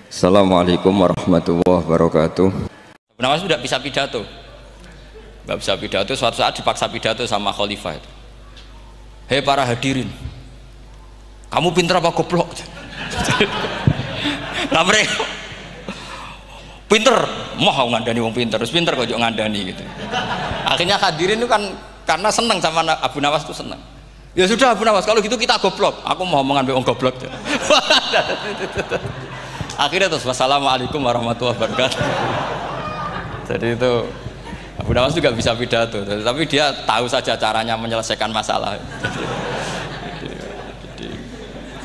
Assalamualaikum warahmatullahi wabarakatuh. Nawas tidak bisa pidato, nggak bisa pidato. Suatu saat dipaksa pidato sama khalifah itu. Hei para hadirin, kamu pinter apa goblok? Lah mereka pinter, mau ngandani wong pinter, terus pinter kok ngandani gitu. Akhirnya hadirin itu kan karena seneng sama Abu Nawas itu seneng. Ya sudah Abu Nawas, kalau gitu kita goblok. Aku mau ngambil wong goblok. Akhirnya terus wassalamualaikum warahmatullahi wabarakatuh. Jadi itu Abu Nawas juga bisa pidato, tapi dia tahu saja caranya menyelesaikan masalah.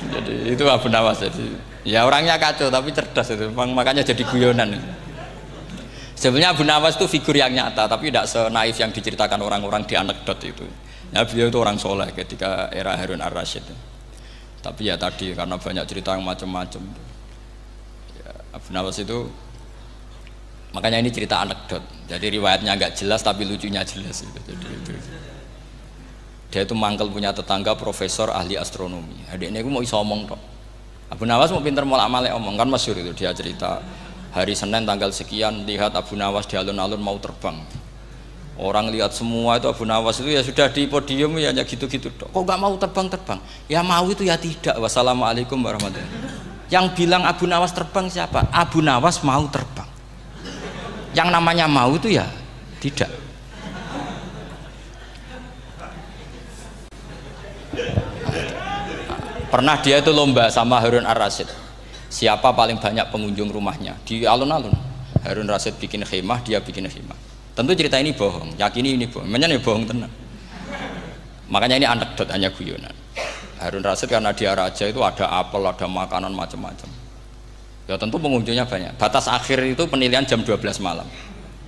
Jadi itu Abu Nawas. Jadi ya orangnya kacau tapi cerdas itu, makanya jadi guyonan. Sebenarnya Abu Nawas itu figur yang nyata, tapi tidak senaif yang diceritakan orang-orang di anekdot itu. Ya, beliau itu orang soleh ketika era Harun ar-Rasyid. Tapi ya tadi karena banyak cerita yang macam-macam. Abu Nawas itu, makanya ini cerita anekdot, jadi riwayatnya nggak jelas tapi lucunya jelas gitu. Jadi itu dia itu mangkel punya tetangga profesor ahli astronomi. Adiknya itu mau iso omong tok. Abu Nawas mau pinter molak-malik omong, kan masyhur itu. Dia cerita hari Senin tanggal sekian lihat Abu Nawas di alun-alun mau terbang. Orang lihat semua itu Abu Nawas itu ya sudah di podium ya hanya gitu-gitu tok. Kok nggak mau terbang-terbang? Ya mau itu ya tidak. Wassalamualaikum warahmatullahi wabarakatuh. Yang bilang Abu Nawas terbang siapa? Abu Nawas mau terbang. Yang namanya mau itu ya tidak. Pernah dia itu lomba sama Harun ar-Rasyid. Siapa paling banyak pengunjung rumahnya di alun-alun. Harun ar-Rasyid bikin khemah, dia bikin khemah. Tentu cerita ini bohong, yakini ini bohong. Memangnya ini bohong tenang. Makanya ini anekdot, hanya guyonan. Harun ar-Rasyid karena dia raja itu ada apel, ada makanan macam-macam. Ya tentu pengunjungnya banyak. Batas akhir itu penilaian jam 12 malam.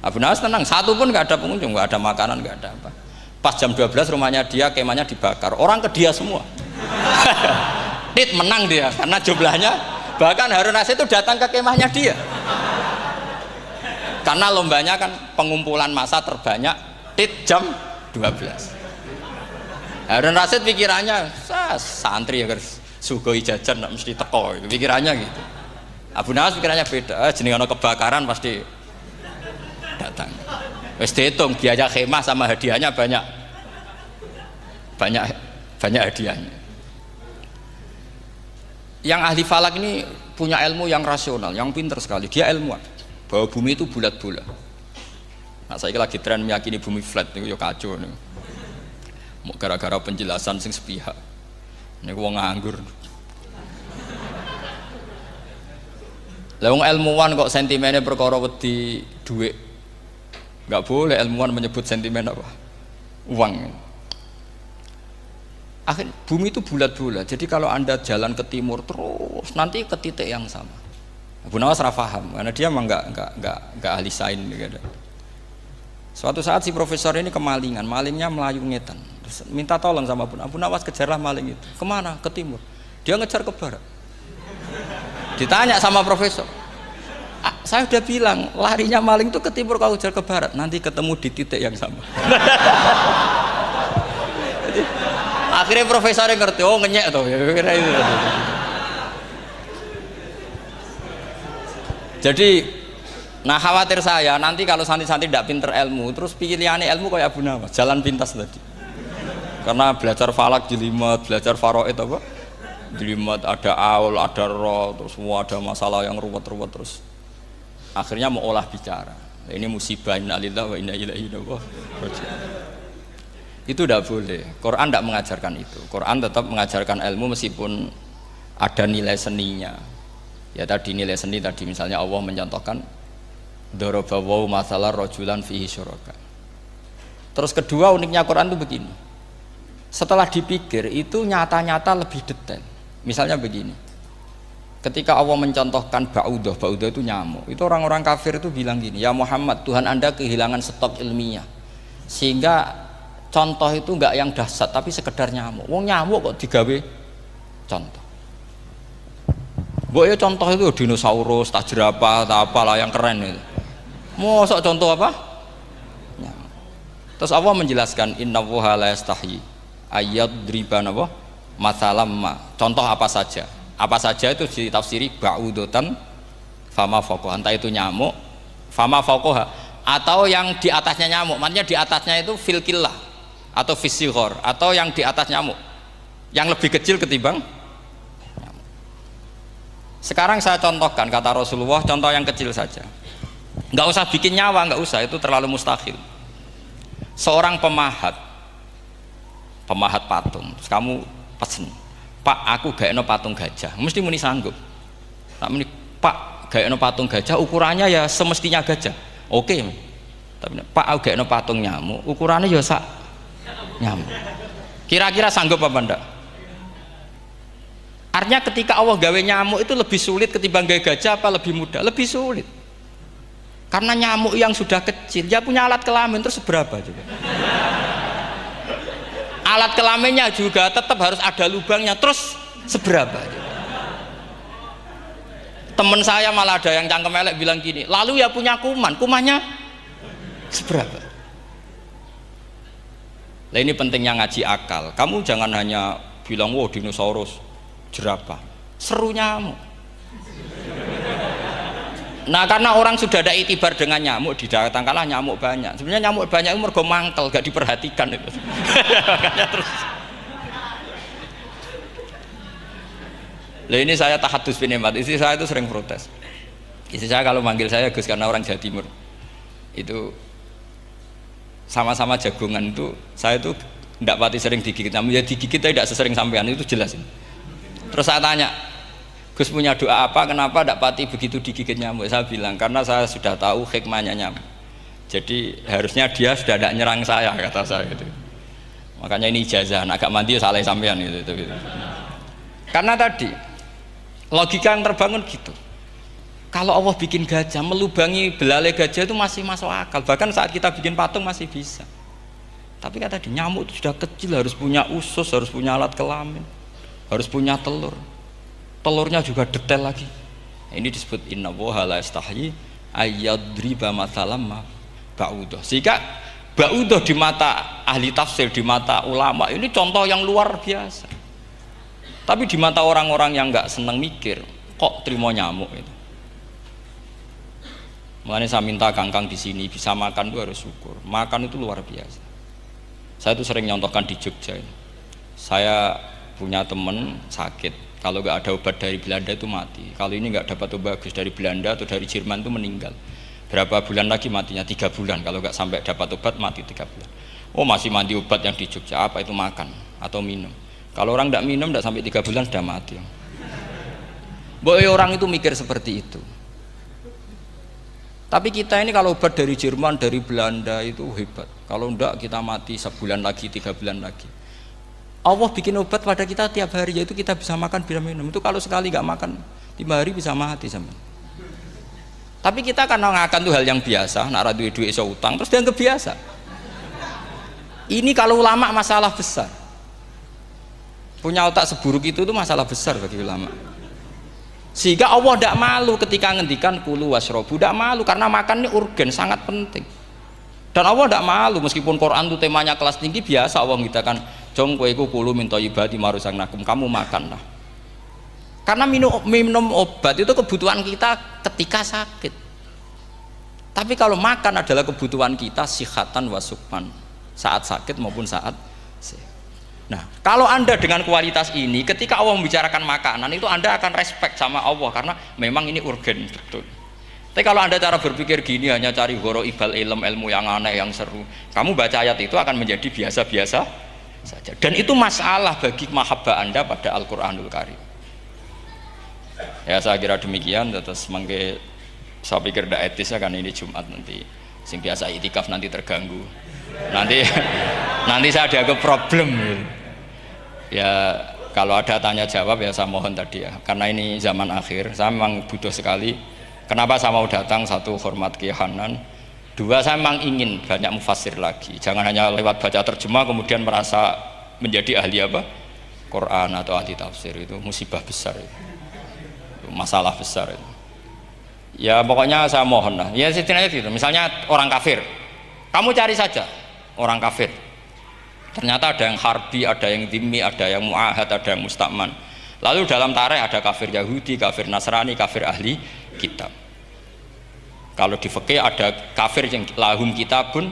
Abu Nawas tenang, satu pun nggak ada pengunjung, nggak ada makanan, nggak ada apa. Pas jam 12 rumahnya dia, kemahnya dibakar. Orang ke dia semua. Tit menang dia karena jumlahnya. Bahkan Harun ar-Rasyid itu datang ke kemahnya dia. Karena lombanya kan pengumpulan massa terbanyak tit jam 12. Harun ar-Rasyid pikirannya santri ya guys, sugoi jajan nggak mesti teko, pikirannya gitu. Abu Nawas pikirannya beda, jeneng ana kebakaran pasti datang. Wis dihitung biaya khemah sama hadiahnya banyak hadiahnya. Yang ahli falak ini punya ilmu yang rasional, yang pinter sekali. Dia ilmuwan bahwa bumi itu bulat-bulat. Nah saya lagi tren meyakini bumi flat, itu ya kacau nih. Gara-gara penjelasan sing sepihak. Ini wong nganggur. Lah wong ilmuwan kok sentimennya perkara wedi dhuwit. Enggak boleh ilmuwan menyebut sentimen apa? Uang. Akhir bumi itu bulat-bulat. Jadi kalau Anda jalan ke timur terus nanti ke titik yang sama. Abu Nawas ora paham karena dia memang enggak ahli sains gitu. Suatu saat si profesor ini kemalingan, malingnya melayu ngetan. Terus minta tolong sama Abu Nawas, kejarlah maling itu. Kemana? Ke timur. Dia ngejar ke barat. Ditanya sama profesor, saya udah bilang larinya maling itu ke timur, kalau kejar ke barat nanti ketemu di titik yang sama. Jadi, akhirnya profesornya ngerti, oh ngenyek tuh. Jadi nah khawatir saya nanti kalau santri-santri tidak pinter ilmu terus pilihannya ilmu kayak Abu Nawas, jalan pintas tadi. Karena belajar falak jelimet, belajar faraid apa? Jelimet, ada aul, ada roh, terus semua ada masalah yang ruwet-ruwet terus. Akhirnya mau olah bicara. Ini musibah innalillahi wa inna ilaihi raji'un. Itu tidak boleh. Quran tidak mengajarkan itu. Quran tetap mengajarkan ilmu meskipun ada nilai seninya. Ya tadi nilai seni tadi misalnya Allah mencontohkan daraba wa masalah rajulan fihi syuraka. Terus kedua uniknya Quran itu begini. Setelah dipikir itu nyata-nyata lebih detail. Misalnya begini. Ketika Allah mencontohkan ba'udah itu nyamuk. Itu orang-orang kafir itu bilang gini, "Ya Muhammad, Tuhan Anda kehilangan stok ilmiah. Sehingga contoh itu enggak yang dahsyat tapi sekedar nyamuk. Wong nyamuk kok digawe contoh. Mbok ya contoh itu dinosaurus, tak jerapah, tak apalah yang keren itu. Mosok contoh apa? Nyamuk. Terus Allah menjelaskan innallaha la yastahyi ayyadriban apa? Masalam ma. Contoh apa saja? Apa saja itu ditafsiri ba'udatan fama fauqaha, entah itu nyamuk, fama fauqaha, atau yang di atasnya nyamuk, maksudnya di atasnya itu fil killah atau fisighor, atau yang di atas nyamuk, yang lebih kecil ketimbang nyamuk. Sekarang saya contohkan kata Rasulullah, contoh yang kecil saja. Nggak usah bikin nyawa, nggak usah, itu terlalu mustahil. Seorang pemahat patung, terus kamu pesen, Pak, aku gaekno patung gajah, mesti muni sanggup. Tak muni, Pak, gaekno patung gajah, ukurannya ya semestinya gajah. Oke. Tapi Pak, aku gaekno patung nyamuk, ukurannya ya sak nyamuk. Kira-kira sanggup apa enggak? Artinya ketika Allah gawe nyamuk itu lebih sulit ketimbang gawe gajah, apa lebih mudah? Lebih sulit. Karena nyamuk yang sudah kecil, dia punya alat kelamin, terus seberapa juga? Alat kelaminnya juga tetap harus ada lubangnya, terus seberapa juga? Temen saya malah ada yang cangkem elek bilang gini, lalu ya punya kuman, kumannya seberapa? Nah ini pentingnya ngaji akal. Kamu jangan hanya bilang, wow dinosaurus, jerapah, seru nyamuk. Nah karena orang sudah ada itibar dengan nyamuk, didatangkanlah nyamuk banyak. Sebenarnya nyamuk banyak itu mergo mangkel, gak diperhatikan itu. Makanya terus. Lah ini saya tahadus bin Emat, istri saya itu sering protes. Istri saya kalau manggil saya Gus karena orang Jawa Timur. Itu sama-sama jagongan itu, saya itu tidak pati sering digigit. Namun ya digigit tidak sesering sampean, itu jelas. Terus saya tanya, Gus punya doa apa, kenapa tidak pati begitu digigit nyamuk? Saya bilang, karena saya sudah tahu hikmahnya nyamuk. Jadi harusnya dia sudah tidak nyerang saya, kata saya itu. Makanya ini ijazah, agak mandi salah sampean gitu. Karena tadi logika yang terbangun gitu. Kalau Allah bikin gajah, melubangi belalai gajah itu masih masuk akal. Bahkan saat kita bikin patung masih bisa. Tapi kan tadi nyamuk itu sudah kecil, harus punya usus, harus punya alat kelamin, harus punya telur. Telurnya juga detail lagi. Ini disebut innallaha la yastahyi ayyadriba mathalam ma ba'udah. Sehingga ba'udah di mata ahli tafsir, di mata ulama ini contoh yang luar biasa. Tapi di mata orang-orang yang nggak seneng mikir, kok terima nyamuk itu. Makanya saya minta kangkang di sini bisa makan itu harus syukur. Makan itu luar biasa. Saya itu sering nyontohkan di Jogja. Saya punya temen sakit. Kalau nggak ada obat dari Belanda itu mati. Kalau ini nggak dapat obat bagus dari Belanda atau dari Jerman itu meninggal. Berapa bulan lagi matinya? 3 bulan. Kalau nggak sampai dapat obat mati 3 bulan. Oh masih mandi obat yang di Jogja. Apa itu makan atau minum? Kalau orang nggak minum nggak sampai 3 bulan sudah mati. Boy orang itu mikir seperti itu. Tapi kita ini kalau obat dari Jerman, dari Belanda itu hebat. Kalau enggak kita mati sebulan lagi, 3 bulan lagi. Allah bikin obat pada kita tiap hari, yaitu kita bisa makan, bisa minum. Itu kalau sekali nggak makan 5 hari bisa mati sama. Tapi kita karena ngakan itu hal yang biasa, nak duit iso utang, terus dianggap biasa. Ini kalau ulama masalah besar. Punya otak seburuk itu masalah besar bagi ulama. Sehingga Allah tidak malu ketika ngendikan kulu wasrobu, tidak malu karena makan ini urgen, sangat penting. Dan Allah tidak malu meskipun Quran itu temanya kelas tinggi, biasa Allah mengatakan jong kowe kulu minta ibadi marusang nakum, kamu makanlah. Karena minum obat itu kebutuhan kita ketika sakit. Tapi kalau makan adalah kebutuhan kita sihatan wasukman, saat sakit maupun saat sehat. Nah, kalau Anda dengan kualitas ini, ketika Allah membicarakan makanan itu Anda akan respect sama Allah karena memang ini urgen betul. Tapi kalau Anda cara berpikir gini, hanya cari horo ibal ilmu yang aneh, yang seru, kamu baca ayat itu akan menjadi biasa-biasa saja. Dan itu masalah bagi mahabbah Anda pada Al-Quranul Karim. Ya saya kira demikian. Terus mangke saya pikir tidak etis ya, kan ini Jumat nanti sing biasa itikaf nanti terganggu. Nanti saya ada problem. Ya kalau ada tanya jawab ya saya mohon tadi ya, karena ini zaman akhir saya memang butuh sekali. Kenapa saya mau datang? Satu, hormat Kiai Hanan. Dua, saya memang ingin banyak mufassir lagi, jangan hanya lewat baca terjemah kemudian merasa menjadi ahli apa Quran atau ahli tafsir. Itu musibah besar itu masalah besar itu. Ya pokoknya saya mohon lah ya, setidaknya gitu. Misalnya orang kafir, kamu cari saja orang kafir, ternyata ada yang harbi, ada yang dhimmi, ada yang mu'ahad, ada yang mustakman. Lalu dalam tarikh ada kafir Yahudi, kafir Nasrani, kafir ahli kitab. Kalau di fikih ada kafir yang lahum kitabun,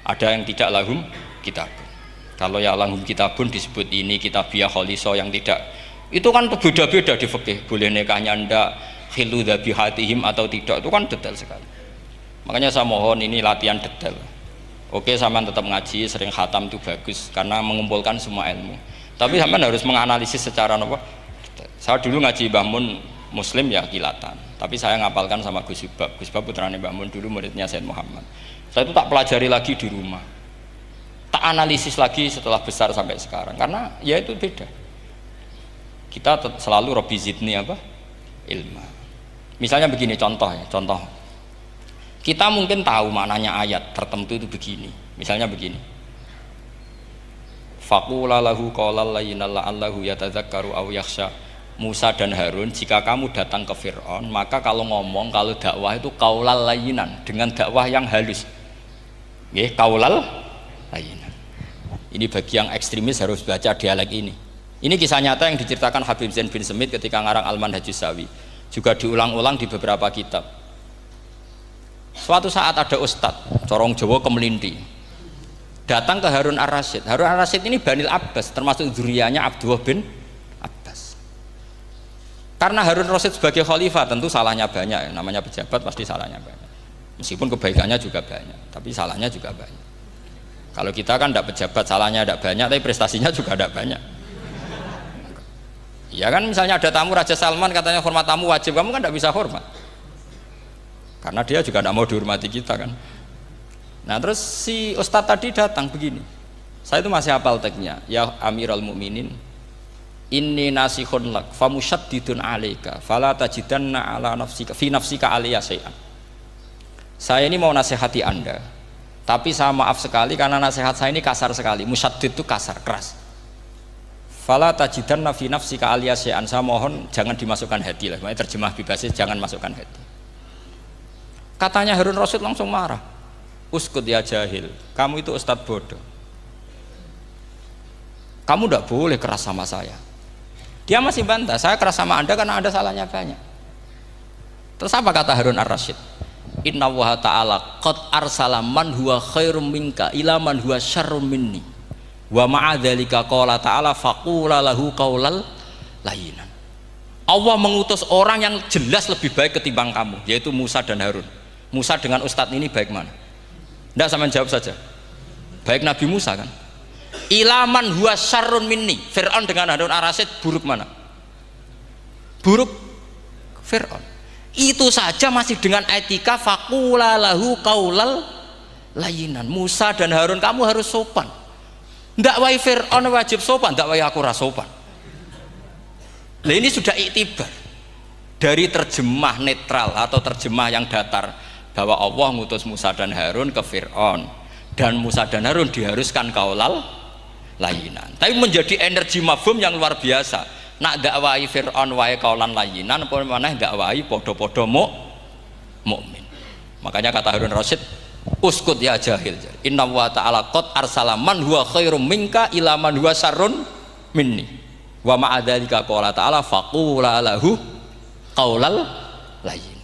ada yang tidak lahum kitabun. Kalau yang lahum kitabun disebut ini kitabiah kholiso, yang tidak itu kan beda-beda di fikih. Boleh nikahnya ndak, khilu dzabihatihim atau tidak, itu kan detail sekali. Makanya saya mohon ini latihan detail. Oke, sampean tetap ngaji, sering khatam itu bagus karena mengumpulkan semua ilmu. Tapi sampean harus menganalisis secara apa? Saya dulu ngaji Mbah Mun Muslim ya kilatan. Tapi saya ngapalkan sama Gus Ibab. Gus Ibab putrane Mbah Mun, dulu muridnya Said Muhammad. Saya itu tak pelajari lagi di rumah. Tak analisis lagi setelah besar sampai sekarang karena ya itu beda. Kita selalu Rabbi zidni apa? Ilma. Misalnya begini contoh ya, contoh. Kita mungkin tahu maknanya ayat tertentu itu begini. Misalnya begini. Faqula lahu qaulal layyinal la'allahu yatadzakkaru aw yakhsha. Musa dan Harun, jika kamu datang ke Fir'aun, maka kalau ngomong, kalau dakwah itu qaulal layyinan, dengan dakwah yang halus. Nggih, qaulal layyinan. Ini bagi yang ekstremis harus baca dialek ini. Ini kisah nyata yang diceritakan Habib Zain bin Semit ketika ngarang Al-Manhajus Sawi. Juga diulang-ulang di beberapa kitab. Suatu saat ada ustadz, corong Jawa Kemelinti, datang ke Harun Ar-Rasyid. Harun Ar-Rasyid ini Banil Abbas, termasuk zuriyahnya Abdullah bin Abbas. Karena Harun Ar-Rasyid sebagai khalifah tentu salahnya banyak, namanya pejabat pasti salahnya banyak. Meskipun kebaikannya juga banyak, tapi salahnya juga banyak. Kalau kita kan tidak pejabat, salahnya tidak banyak, tapi prestasinya juga tidak banyak. Ya kan, misalnya ada tamu Raja Salman, katanya hormat tamu wajib, kamu kan tidak bisa hormat. Karena dia juga tidak mau dihormati kita kan. Nah terus si ustadz tadi datang begini. Saya itu masih hafal teksnya. Ya Amirul Mukminin, inni nasihun lak, famusyaddidun alaika, fala tajidanna ala nafsika, fi nafsika aliyya syai'an. Saya ini mau nasihati Anda. Tapi saya maaf sekali karena nasihat saya ini kasar sekali. Musyaddid itu kasar, keras. Fala tajidanna fi nafsika aliyya syai'an. Saya mohon jangan dimasukkan hati lah. Makanya terjemah bebasnya jangan masukkan hati. Katanya Harun Rasyid langsung marah. Uskut ya jahil, kamu itu ustadz bodoh. Kamu tidak boleh keras sama saya. Dia masih bantah, saya keras sama Anda karena Anda salahnya banyak. Terus apa kata Harun Ar-Rasyid? Inna wa ta'ala qad arsala man huwa khairum minka ila man huwa syarrum minni wa ma'adzalika qala ta'ala faqula lahu qaulal layyinan. Allah mengutus orang yang jelas lebih baik ketimbang kamu, yaitu Musa dan Harun. Musa dengan ustadz ini baik mana? Tidak, sama jawab saja. Baik Nabi Musa kan? Ilaman huwa syarrun minni. Fir'aun dengan Harun Ar-Rasyid buruk mana? Buruk Fir'aun. Itu saja masih dengan etika faqula lahu qaulal layyinan. Musa dan Harun kamu harus sopan. Ndak wae Fir'aun wajib sopan, ndak wae aku ra sopan. Nah ini sudah iktibar dari terjemah netral atau terjemah yang datar bahwa Allah ngutus Musa dan Harun ke Fir'aun dan Musa dan Harun diharuskan qaulal layyinan. Tapi menjadi energi mafhum yang luar biasa. Nak dakwai Fir'aun wae qaulan layyinan apa maneh dakwai padha-padha mukmin. Makanya kata Harun Rasyid, uskut ya jahil. Inna wa ta'ala qad arsala man huwa khairum minka ila man huwa syarrun minni. Wa ma'adzalika qala ta'ala faqula lahu qaulal layyin.